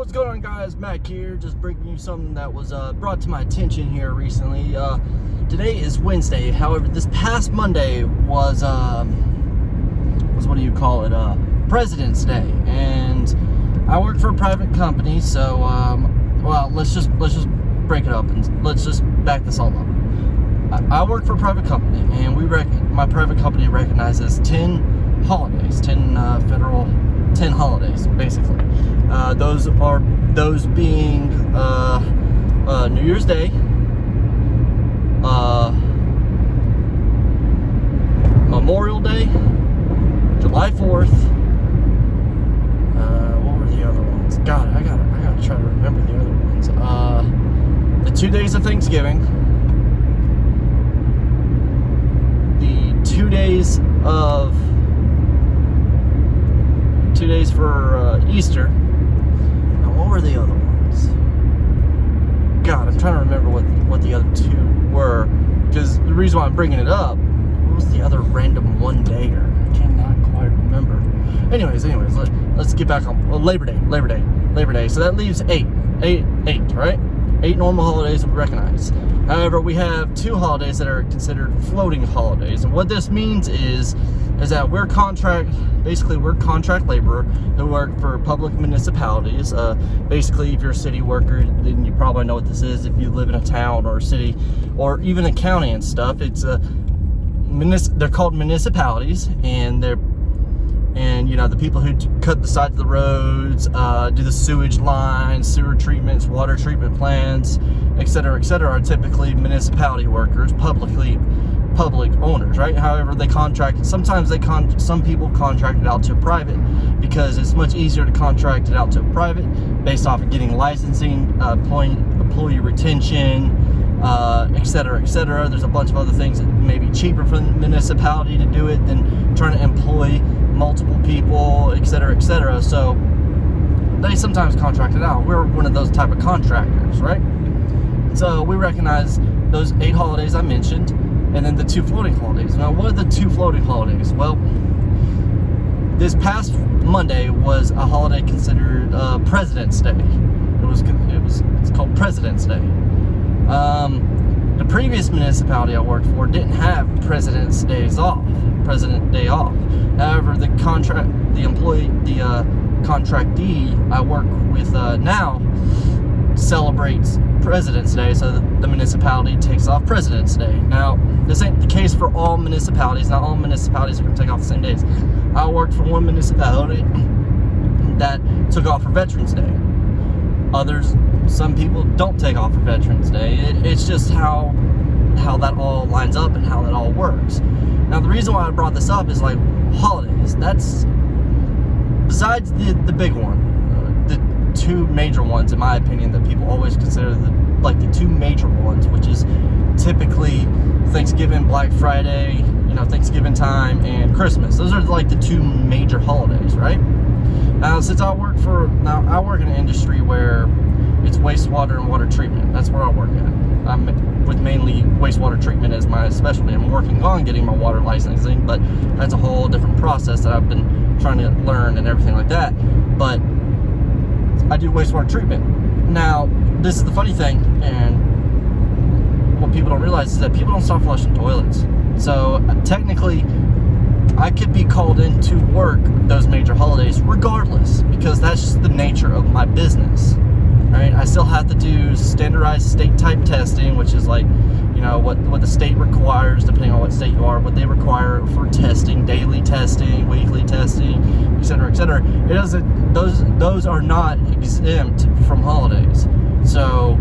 What's going on, guys? Mac here, just bringing you something that was brought to my attention here recently. Today is Wednesday. However, this past Monday was what do you call it? President's Day, and I work for a private company. So, well, let's just break it up and let's just back this all up. I work for a private company, and my private company recognizes 10 holidays, 10 federal 10 holidays, basically. Those being New Year's Day, Memorial Day, July 4th. What were the other ones? God, I gotta try to remember the other ones. The 2 days of Thanksgiving, the 2 days for Easter. And what were the other ones? God, I'm trying to remember what the other two were, because the reason why I'm bringing it up, what was the other random one dayer? I cannot quite remember. Anyways, let's get back on Labor Day. So that leaves eight, right? 8 normal holidays we recognize. However, we have 2 holidays that are considered floating holidays, and what this means is that we're contract labor who work for public municipalities. Basically, if you're a city worker, then you probably know what this is. If you live in a town or a city or even a county and stuff, they're called municipalities, and you know, the people who cut the sides of the roads, do the sewage lines, sewer treatments, water treatment plants, etc., are typically municipality workers, public owners, right? However, some people contract it out to private because it's much easier to contract it out to private based off of getting licensing, employee retention, etc. There's a bunch of other things that may be cheaper for the municipality to do it than trying to employ multiple people, etc. So they sometimes contract it out. We're one of those type of contractors, right? So we recognize those 8 holidays I mentioned, and then the 2 floating holidays. Now, what are the 2 floating holidays? Well, this past Monday was a holiday considered President's Day. It's called President's Day. The previous municipality I worked for didn't have President's Day off. However, the contractee I work with now celebrates President's Day, so the municipality takes off President's Day. Now, this ain't the case for all municipalities. Not all municipalities are going to take off the same days. I worked for one municipality that took off for Veterans Day. Some people don't take off for Veterans Day. It's just how that all lines up and how that all works. Now, the reason why I brought this up is like holidays. That's besides the big one, the 2 major ones in my opinion that people always consider the 2 major ones, which is typically Thanksgiving, Black Friday, Thanksgiving time, and Christmas. Those are like the 2 major holidays, right? Now, since I work in an industry where it's wastewater and water treatment. That's where I work at. I'm with mainly wastewater treatment as my specialty. I'm working on getting my water licensing, but that's a whole different process that I've been trying to learn and everything like that. But I do wastewater treatment. Now, this is the funny thing, and what people don't realize is that people don't stop flushing toilets. So technically, I could be called in to work those major holidays regardless, because that's just the nature of my business. Right? I still have to do standardized state type testing, which is like, what the state requires, depending on what state you are, what they require for testing, daily testing, weekly testing, etc. It doesn't; those are not exempt from holidays. So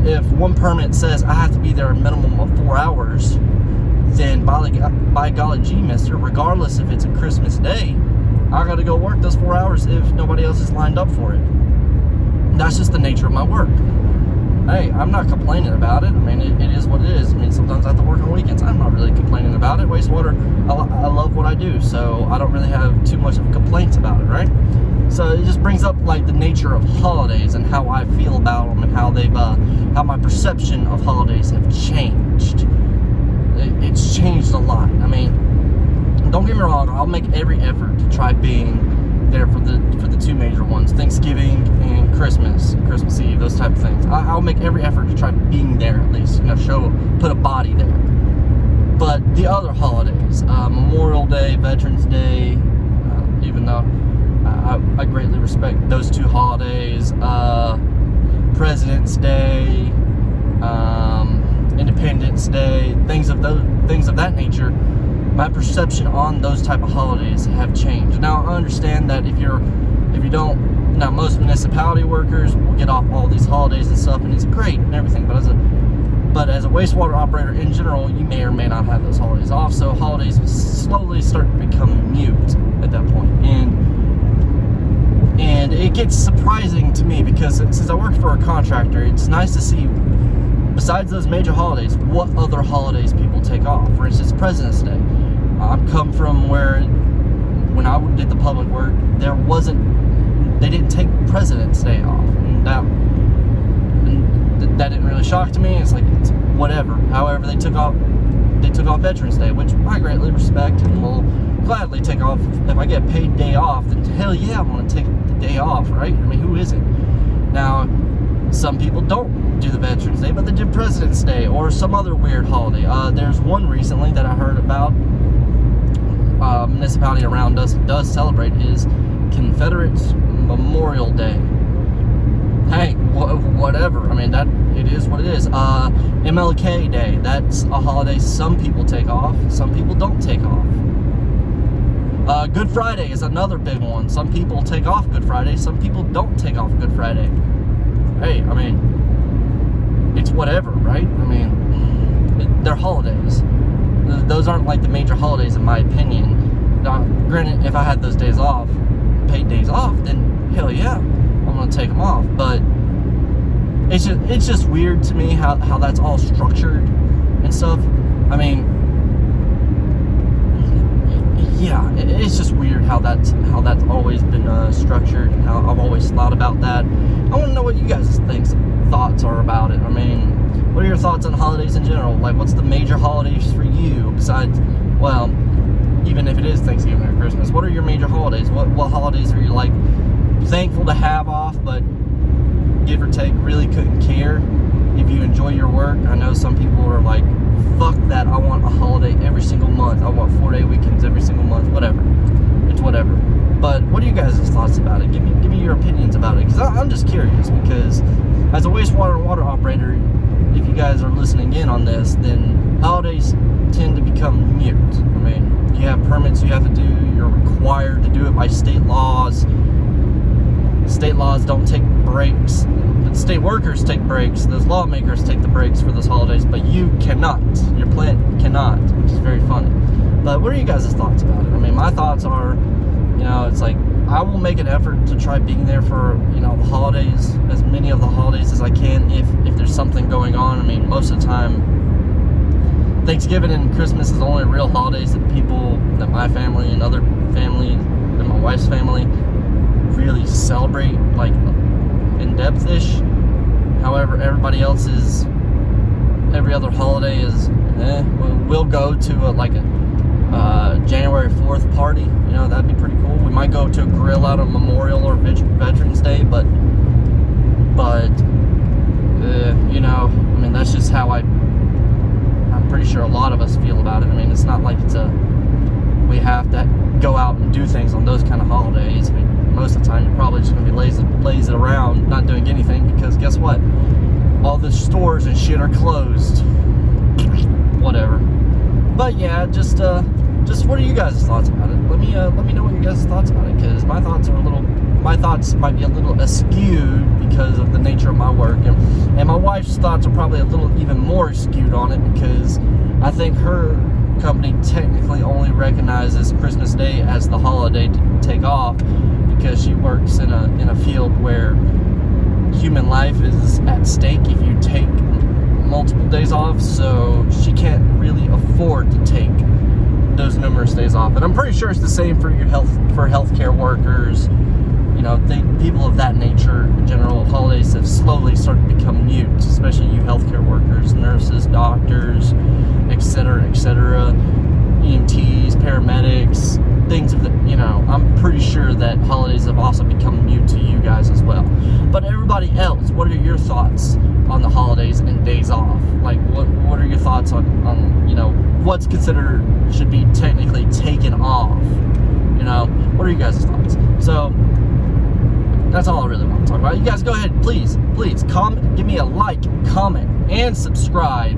if one permit says I have to be there a minimum of 4 hours, then by golly gee, mister, regardless if it's a Christmas day, I got to go work those 4 hours if nobody else is lined up for it. That's just the nature of my work. Hey, I'm not complaining about it. I mean, it is what it is. I mean, sometimes I have to work on weekends. I'm not really complaining about it. Wastewater, I love what I do, so I don't really have too much of complaints about it, right? So it just brings up like the nature of holidays and how I feel about them and how my perception of holidays have changed. It's changed a lot. I mean, don't get me wrong. I'll make every effort to try being there for the 2 major ones, Thanksgiving Christmas, Christmas Eve, those type of things. I'll make every effort to try being there at least, put a body there. But the other holidays, Memorial Day, Veterans Day, even though I greatly respect those two holidays, President's Day, Independence Day, things of that nature, my perception on those type of holidays have changed. Now I understand that if you don't, now most municipality workers will get off all these holidays and stuff, and it's great and everything, but as a wastewater operator in general, you may or may not have those holidays off, so holidays slowly start to become mute at that point. And it gets surprising to me because since I work for a contractor, it's nice to see, besides those major holidays, what other holidays people take off. For instance, President's Day. I'm come from where, when I did the public work, they didn't take President's Day off. And that didn't really shock to me. It's like, it's whatever. However, they took off Veterans Day, which I greatly respect and will gladly take off. If I get paid day off, then hell yeah, I'm going to take the day off, right? I mean, who isn't? Now, some people don't do the Veterans Day, but they do President's Day or some other weird holiday. There's one recently that I heard about, municipality around us does celebrate, is Confederates Memorial Day. Hey, whatever. I mean, it is what it is. MLK Day, that's a holiday some people take off, some people don't take off. Good Friday is another big one. Some people take off Good Friday, some people don't take off Good Friday. Hey, I mean, it's whatever, right? I mean, they're holidays. Those aren't like the major holidays in my opinion. Now, granted, if I had those days off, paid days off, then hell yeah, I'm gonna take them off. But it's just weird to me how that's all structured and stuff. I mean, yeah, it's just weird how that's always been structured, and how I've always thought about that. I want to know what you guys' thoughts are about it. I mean, what are your thoughts on holidays in general? Like, what's the major holidays for you besides, well, even if it is Thanksgiving or Christmas, what are your major holidays? What holidays are you, like, thankful to have off, but give or take really couldn't care if you enjoy your work? I know some people are like, fuck that, I want a holiday every single month. I want 4-day weekends every single month. Whatever. It's whatever. But what are you guys' thoughts about it? Give me your opinions about it, because I'm just curious, because as a wastewater and water operator, if you guys are listening in on this, then holidays tend to become mute. I mean, you have permits you have to do, you're required to do it by state laws. State laws don't take breaks. But state workers take breaks. Those lawmakers take the breaks for those holidays, but you cannot. Your plant cannot, which is very funny. But what are you guys' thoughts about it? I mean, my thoughts are, it's like, I will make an effort to try being there for, the holidays, as many of the holidays as I can, if there's something going on. I mean, most of the time, Thanksgiving and Christmas is the only real holidays that my family and other families, and my wife's family, really celebrate, like, in-depth-ish. However, everybody else's, every other holiday is, we'll go to a January 4th party. That'd be pretty cool. We might go to a grill out on Memorial or Veterans Day, but I mean, that's just how I'm pretty sure a lot of us feel about it. I mean, it's not like we have to go out and do things on those kind of holidays. I mean, most of the time you're probably just going to be lazy around, not doing anything, because guess what? All the stores and shit are closed. Whatever. But yeah, just what are you guys' thoughts about it? Let me know what you guys' thoughts about it, because my thoughts might be a little askew because of the nature of my work, and my wife's thoughts are probably a little even more skewed on it, because I think her company technically only recognizes Christmas Day as the holiday to take off, because she works in a field where human life is at stake if you take multiple days off, so she can't really afford to take those numerous days off. And I'm pretty sure it's the same for healthcare workers, people of that nature in general. Holidays have slowly started to become mute, especially you healthcare workers, nurses, doctors, etc., EMTs, paramedics, things of I'm pretty sure that holidays have also become mute to you guys as well. But what's considered should be technically taken off. You know, what are you guys' thoughts? So that's all I really want to talk about. You guys go ahead, please comment, give me a like, comment, and subscribe,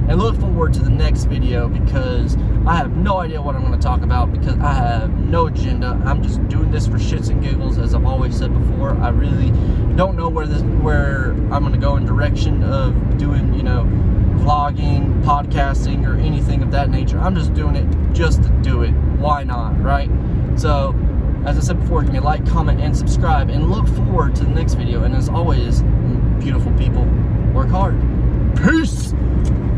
and look forward to the next video, because I have no idea what I'm going to talk about, because I have no agenda. I'm just doing this for shits and giggles, as I've always said before. I really don't know where I'm going to go in direction of doing, you know, vlogging, podcasting, or anything of that nature. I'm just doing it just to do it. Why not, right? So, as I said before, give me a like, comment, and subscribe, and look forward to the next video. And as always, beautiful people, work hard. Peace!